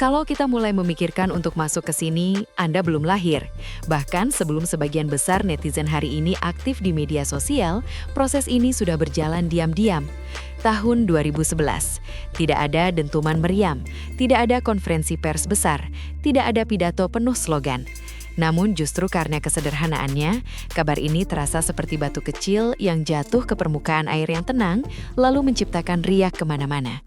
Kalau kita mulai memikirkan untuk masuk ke sini, Anda belum lahir. Bahkan sebelum sebagian besar netizen hari ini aktif di media sosial, proses ini sudah berjalan diam-diam. Tahun 2011, tidak ada dentuman meriam, tidak ada konferensi pers besar, tidak ada pidato penuh slogan. Namun justru karena kesederhanaannya, kabar ini terasa seperti batu kecil yang jatuh ke permukaan air yang tenang, lalu menciptakan riak kemana-mana.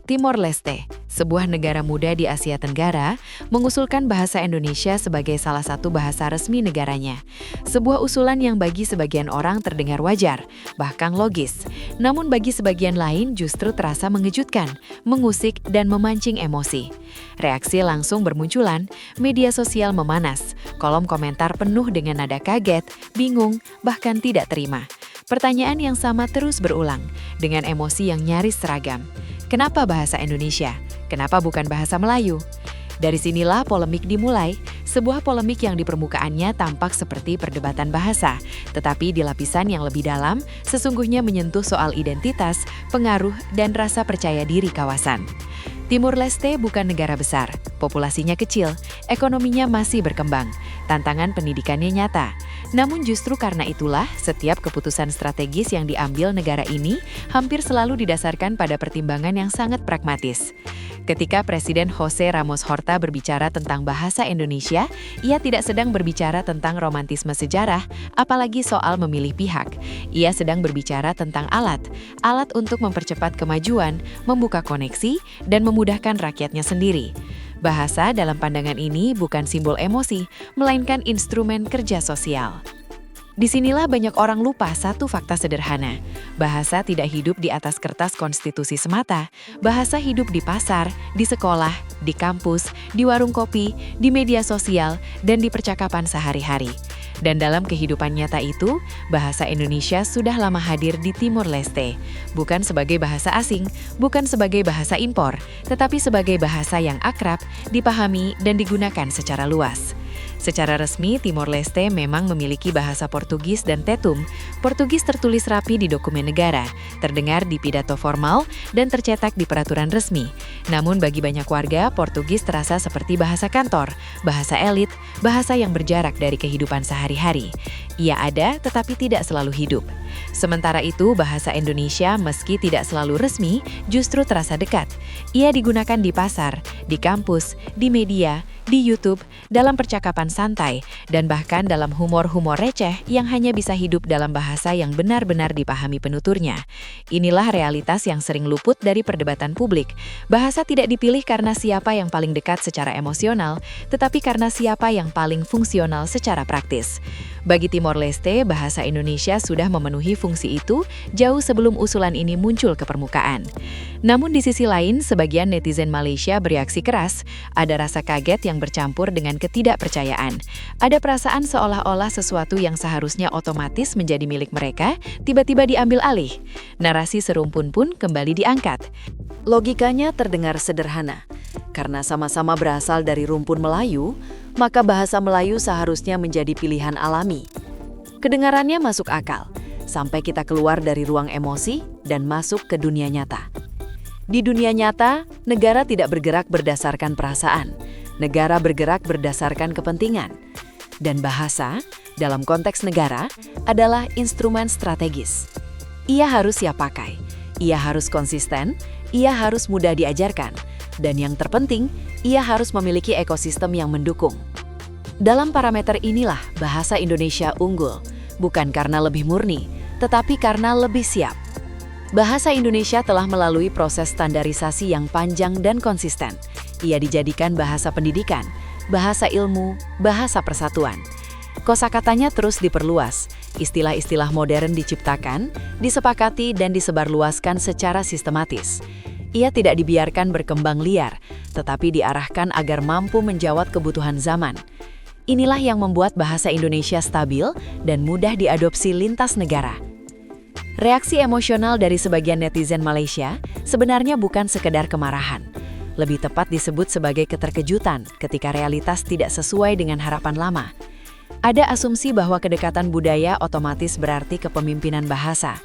Timor Leste, sebuah negara muda di Asia Tenggara, mengusulkan bahasa Indonesia sebagai salah satu bahasa resmi negaranya. Sebuah usulan yang bagi sebagian orang terdengar wajar, bahkan logis. Namun bagi sebagian lain justru terasa mengejutkan, mengusik, dan memancing emosi. Reaksi langsung bermunculan, media sosial memanas, kolom komentar penuh dengan nada kaget, bingung, bahkan tidak terima. Pertanyaan yang sama terus berulang, dengan emosi yang nyaris seragam. Kenapa bahasa Indonesia? Kenapa bukan bahasa Melayu? Dari sinilah polemik dimulai, sebuah polemik yang di permukaannya tampak seperti perdebatan bahasa, tetapi di lapisan yang lebih dalam sesungguhnya menyentuh soal identitas, pengaruh, dan rasa percaya diri kawasan. Timur Leste bukan negara besar, populasinya kecil, ekonominya masih berkembang, tantangan pendidikannya nyata. Namun justru karena itulah, setiap keputusan strategis yang diambil negara ini hampir selalu didasarkan pada pertimbangan yang sangat pragmatis. Ketika Presiden Jose Ramos Horta berbicara tentang bahasa Indonesia, ia tidak sedang berbicara tentang romantisme sejarah, apalagi soal memilih pihak. Ia sedang berbicara tentang alat untuk mempercepat kemajuan, membuka koneksi, dan memudahkan rakyatnya sendiri. Bahasa dalam pandangan ini bukan simbol emosi, melainkan instrumen kerja sosial. Disinilah banyak orang lupa satu fakta sederhana. Bahasa tidak hidup di atas kertas konstitusi semata. Bahasa hidup di pasar, di sekolah, di kampus, di warung kopi, di media sosial, dan di percakapan sehari-hari. Dan dalam kehidupan nyata itu, bahasa Indonesia sudah lama hadir di Timor Leste. Bukan sebagai bahasa asing, bukan sebagai bahasa impor, tetapi sebagai bahasa yang akrab, dipahami, dan digunakan secara luas. Secara resmi, Timor Leste memang memiliki bahasa Portugis dan Tetum. Portugis tertulis rapi di dokumen negara, terdengar di pidato formal, dan tercetak di peraturan resmi. Namun bagi banyak warga, Portugis terasa seperti bahasa kantor, bahasa elit, bahasa yang berjarak dari kehidupan sehari-hari. Ia ada, tetapi tidak selalu hidup. Sementara itu, bahasa Indonesia meski tidak selalu resmi, justru terasa dekat. Ia digunakan di pasar, di kampus, di media, di YouTube, dalam percakapan santai, dan bahkan dalam humor-humor receh yang hanya bisa hidup dalam bahasa yang benar-benar dipahami penuturnya. Inilah realitas yang sering luput dari perdebatan publik. Bahasa tidak dipilih karena siapa yang paling dekat secara emosional, tetapi karena siapa yang paling fungsional secara praktis. Bagi Timor Leste, bahasa Indonesia sudah memenuhi fungsi itu jauh sebelum usulan ini muncul ke permukaan. Namun di sisi lain, sebagian netizen Malaysia bereaksi keras. Ada rasa kaget yang bercampur dengan ketidakpercayaan. Ada perasaan seolah-olah sesuatu yang seharusnya otomatis menjadi milik mereka, tiba-tiba diambil alih. Narasi serumpun pun kembali diangkat. Logikanya terdengar sederhana. Karena sama-sama berasal dari rumpun Melayu, maka bahasa Melayu seharusnya menjadi pilihan alami. Kedengarannya masuk akal, sampai kita keluar dari ruang emosi dan masuk ke dunia nyata. Di dunia nyata, negara tidak bergerak berdasarkan perasaan. Negara bergerak berdasarkan kepentingan. Dan bahasa, dalam konteks negara, adalah instrumen strategis. Ia harus siap pakai, ia harus konsisten, ia harus mudah diajarkan, dan yang terpenting, ia harus memiliki ekosistem yang mendukung. Dalam parameter inilah bahasa Indonesia unggul, bukan karena lebih murni, tetapi karena lebih siap. Bahasa Indonesia telah melalui proses standarisasi yang panjang dan konsisten. Ia dijadikan bahasa pendidikan, bahasa ilmu, bahasa persatuan. Kosakatanya terus diperluas, istilah-istilah modern diciptakan, disepakati dan disebarluaskan secara sistematis. Ia tidak dibiarkan berkembang liar, tetapi diarahkan agar mampu menjawab kebutuhan zaman. Inilah yang membuat bahasa Indonesia stabil dan mudah diadopsi lintas negara. Reaksi emosional dari sebagian netizen Malaysia sebenarnya bukan sekedar kemarahan. Lebih tepat disebut sebagai keterkejutan ketika realitas tidak sesuai dengan harapan lama. Ada asumsi bahwa kedekatan budaya otomatis berarti kepemimpinan bahasa.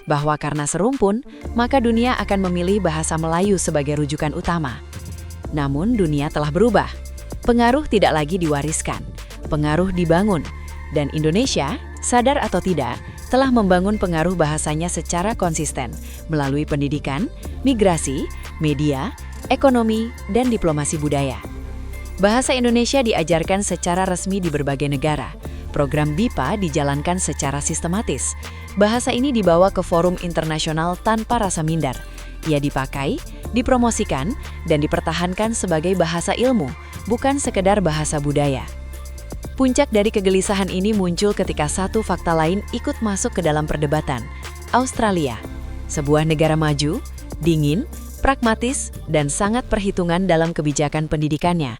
Bahwa karena serumpun, maka dunia akan memilih bahasa Melayu sebagai rujukan utama. Namun dunia telah berubah. Pengaruh tidak lagi diwariskan, pengaruh dibangun. Dan Indonesia, sadar atau tidak, telah membangun pengaruh bahasanya secara konsisten melalui pendidikan, migrasi, media, ekonomi, dan diplomasi budaya. Bahasa Indonesia diajarkan secara resmi di berbagai negara. Program BIPA dijalankan secara sistematis. Bahasa ini dibawa ke forum internasional tanpa rasa minder. Ia dipakai, dipromosikan, dan dipertahankan sebagai bahasa ilmu, bukan sekedar bahasa budaya. Puncak dari kegelisahan ini muncul ketika satu fakta lain ikut masuk ke dalam perdebatan. Australia, sebuah negara maju, dingin, pragmatis, dan sangat perhitungan dalam kebijakan pendidikannya.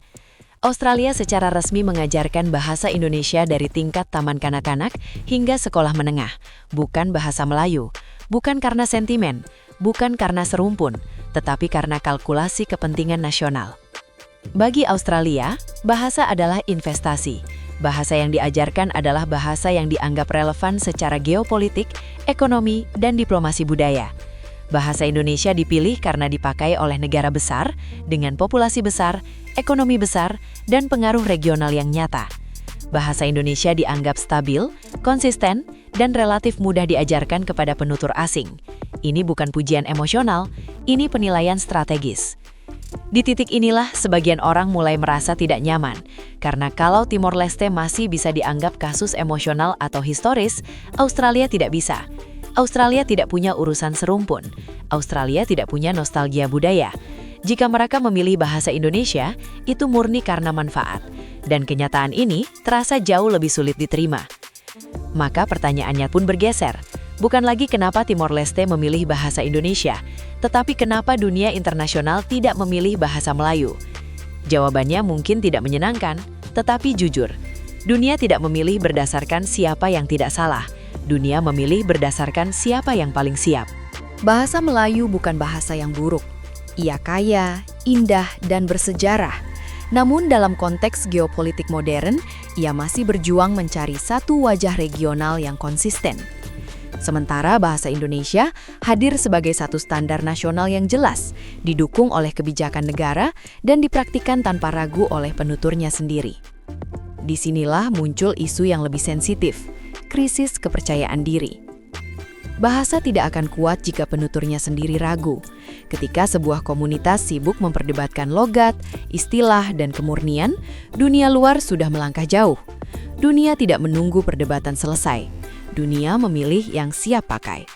Australia secara resmi mengajarkan bahasa Indonesia dari tingkat taman kanak-kanak hingga sekolah menengah, bukan bahasa Melayu, bukan karena sentimen, bukan karena serumpun, tetapi karena kalkulasi kepentingan nasional. Bagi Australia, bahasa adalah investasi. Bahasa yang diajarkan adalah bahasa yang dianggap relevan secara geopolitik, ekonomi, dan diplomasi budaya. Bahasa Indonesia dipilih karena dipakai oleh negara besar, dengan populasi besar, ekonomi besar, dan pengaruh regional yang nyata. Bahasa Indonesia dianggap stabil, konsisten, dan relatif mudah diajarkan kepada penutur asing. Ini bukan pujian emosional, ini penilaian strategis. Di titik inilah sebagian orang mulai merasa tidak nyaman, karena kalau Timor Leste masih bisa dianggap kasus emosional atau historis, Australia tidak bisa. Australia tidak punya urusan serumpun. Australia tidak punya nostalgia budaya. Jika mereka memilih bahasa Indonesia, itu murni karena manfaat. Dan kenyataan ini terasa jauh lebih sulit diterima. Maka pertanyaannya pun bergeser. Bukan lagi kenapa Timor Leste memilih bahasa Indonesia, tetapi kenapa dunia internasional tidak memilih bahasa Melayu. Jawabannya mungkin tidak menyenangkan, tetapi jujur. Dunia tidak memilih berdasarkan siapa yang tidak salah. Dunia memilih berdasarkan siapa yang paling siap. Bahasa Melayu bukan bahasa yang buruk. Ia kaya, indah, dan bersejarah. Namun dalam konteks geopolitik modern, ia masih berjuang mencari satu wajah regional yang konsisten. Sementara bahasa Indonesia hadir sebagai satu standar nasional yang jelas, didukung oleh kebijakan negara dan dipraktikkan tanpa ragu oleh penuturnya sendiri. Disinilah muncul isu yang lebih sensitif, krisis kepercayaan diri. Bahasa tidak akan kuat jika penuturnya sendiri ragu. Ketika sebuah komunitas sibuk memperdebatkan logat, istilah, dan kemurnian, dunia luar sudah melangkah jauh. Dunia tidak menunggu perdebatan selesai. Dunia memilih yang siap pakai.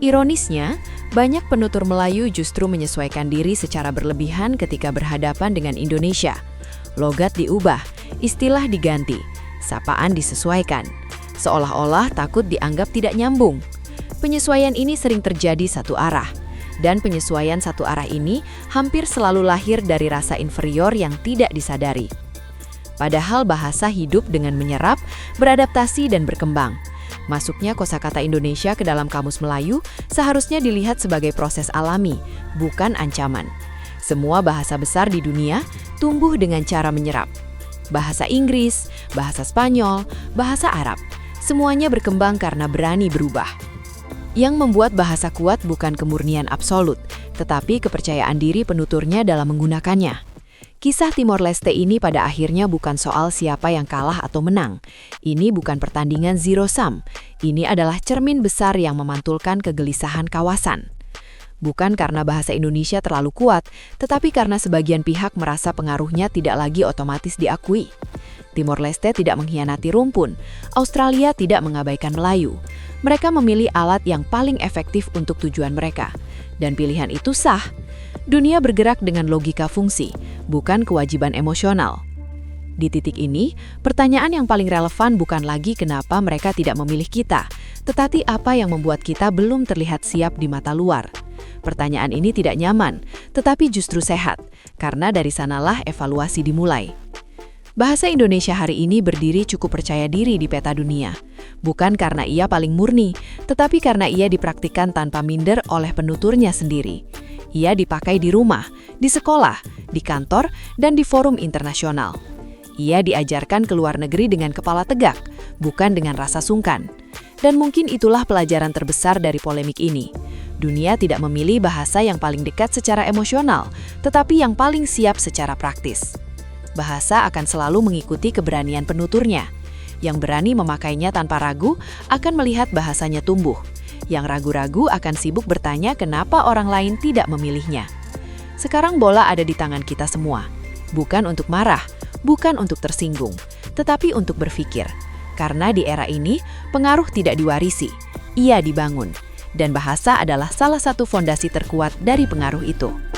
Ironisnya, banyak penutur Melayu justru menyesuaikan diri secara berlebihan ketika berhadapan dengan Indonesia. Logat diubah, istilah diganti, sapaan disesuaikan. Seolah-olah takut dianggap tidak nyambung. Penyesuaian ini sering terjadi satu arah. Dan penyesuaian satu arah ini hampir selalu lahir dari rasa inferior yang tidak disadari. Padahal bahasa hidup dengan menyerap, beradaptasi, dan berkembang. Masuknya kosakata Indonesia ke dalam kamus Melayu seharusnya dilihat sebagai proses alami, bukan ancaman. Semua bahasa besar di dunia tumbuh dengan cara menyerap. Bahasa Inggris, bahasa Spanyol, bahasa Arab, semuanya berkembang karena berani berubah. Yang membuat bahasa kuat bukan kemurnian absolut, tetapi kepercayaan diri penuturnya dalam menggunakannya. Kisah Timor Leste ini pada akhirnya bukan soal siapa yang kalah atau menang. Ini bukan pertandingan zero sum. Ini adalah cermin besar yang memantulkan kegelisahan kawasan. Bukan karena bahasa Indonesia terlalu kuat, tetapi karena sebagian pihak merasa pengaruhnya tidak lagi otomatis diakui. Timor Leste tidak mengkhianati rumpun. Australia tidak mengabaikan Melayu. Mereka memilih alat yang paling efektif untuk tujuan mereka. Dan pilihan itu sah. Dunia bergerak dengan logika fungsi, bukan kewajiban emosional. Di titik ini, pertanyaan yang paling relevan bukan lagi kenapa mereka tidak memilih kita, tetapi apa yang membuat kita belum terlihat siap di mata luar. Pertanyaan ini tidak nyaman, tetapi justru sehat, karena dari sanalah evaluasi dimulai. Bahasa Indonesia hari ini berdiri cukup percaya diri di peta dunia. Bukan karena ia paling murni, tetapi karena ia dipraktikkan tanpa minder oleh penuturnya sendiri. Ia dipakai di rumah, di sekolah, di kantor, dan di forum internasional. Ia diajarkan ke luar negeri dengan kepala tegak, bukan dengan rasa sungkan. Dan mungkin itulah pelajaran terbesar dari polemik ini. Dunia tidak memilih bahasa yang paling dekat secara emosional, tetapi yang paling siap secara praktis. Bahasa akan selalu mengikuti keberanian penuturnya. Yang berani memakainya tanpa ragu akan melihat bahasanya tumbuh. Yang ragu-ragu akan sibuk bertanya kenapa orang lain tidak memilihnya. Sekarang bola ada di tangan kita semua. Bukan untuk marah, bukan untuk tersinggung, tetapi untuk berpikir. Karena di era ini, pengaruh tidak diwarisi, ia dibangun. Dan bahasa adalah salah satu fondasi terkuat dari pengaruh itu.